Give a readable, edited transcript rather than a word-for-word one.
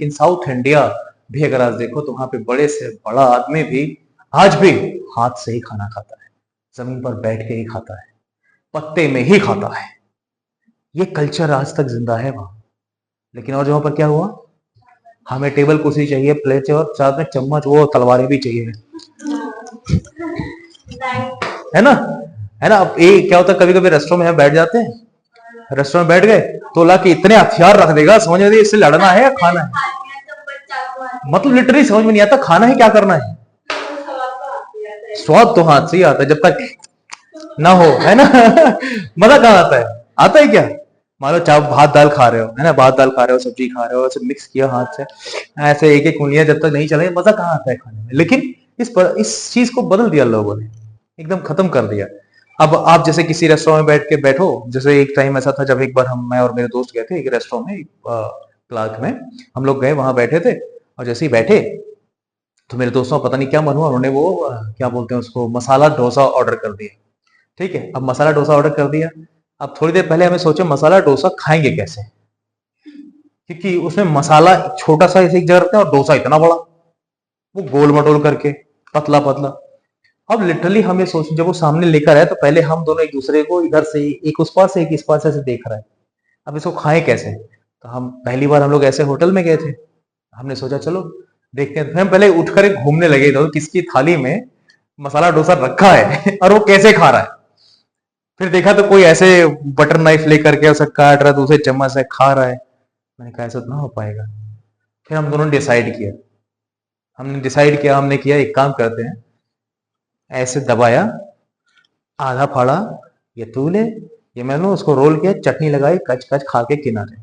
इन south India भी अगर आज देखो तो वहां पे बड़े से बड़ा आदमी भी आज भी हाथ से ही खाना खाता है, जमीन पर बैठ के ही खाता है, पत्ते में ही खाता है। ये कल्चर आज तक जिंदा है वहां। लेकिन और जगहों पर क्या हुआ, हमें टेबल कुर्सी चाहिए, प्लेट और साथ में चम्मच, वो तलवारें भी चाहिए, है ना, है ना। अब ये क्या होता है, कभी कभी रेस्टोरेंट में हम बैठ जाते हैं, रेस्टोरेंट में बैठ गए तो ला के इतने हथियार रख देगा, समझ में नहीं इससे लड़ना है या खाना है। मतलब लिटरली समझ में नहीं आता खाना है क्या करना है। स्वाद तो हाथ से ही आता है जब तक ना हो, है ना। मजा कहाँ आता है, आता है क्या। मान लो चाहे भात दाल खा रहे हो, है ना, भात दाल खा रहे हो, सब्जी खा रहे हो, ऐसे मिक्स किया हाथ से, ऐसे एक एक उंगलियां जब तक नहीं चलेंगे मजा कहाँ आता है खाने में। लेकिन इस चीज को बदल दिया लोगों ने, एकदम खत्म कर दिया। अब आप जैसे किसी रेस्टोरेंट में बैठ के बैठो, जैसे एक टाइम ऐसा था जब एक बार मैं और मेरे दोस्त गए थे एक रेस्टोरेंट में, क्लार्क में, हम लोग गए वहां बैठे थे, और जैसे ही बैठे तो मेरे दोस्तों को पता नहीं क्या मन हुआ, उन्होंने वो क्या बोलते हैं उसको, मसाला डोसा ऑर्डर कर दिया। ठीक है, अब मसाला डोसा ऑर्डर कर दिया। अब थोड़ी देर पहले हमें सोचे मसाला डोसा खाएंगे कैसे, क्योंकि उसमें मसाला छोटा सा ऐसे एक जगह रखता है और डोसा इतना बड़ा, वो गोल मटोल करके, पतला पतला। अब लिटरली हमें सोच, जब वो सामने लेकर आए तो पहले हम दोनों एक दूसरे को इधर से एक उस पार से एक इस पार से देख रहा है, अब इसको खाएं कैसे। तो हम पहली बार हम लोग ऐसे होटल में गए थे, हमने सोचा चलो देखते हैं। हम पहले उठकर एक घूमने लगे थे किसकी थाली में मसाला डोसा रखा है और वो कैसे खा रहा है। फिर देखा तो कोई ऐसे बटर नाइफ लेकर के उसे काट रहा है, दूसरे चम्मच से खा रहा है। मैंने कहा ऐसा तो ना हो पाएगा। फिर हम दोनों ने डिसाइड किया, हमने किया एक काम करते हैं, ऐसे दबाया, आधा फाड़ा, ये तू ले, ये मैंने उसको रोल किया, चटनी लगाई, कच कच खा के किनारे।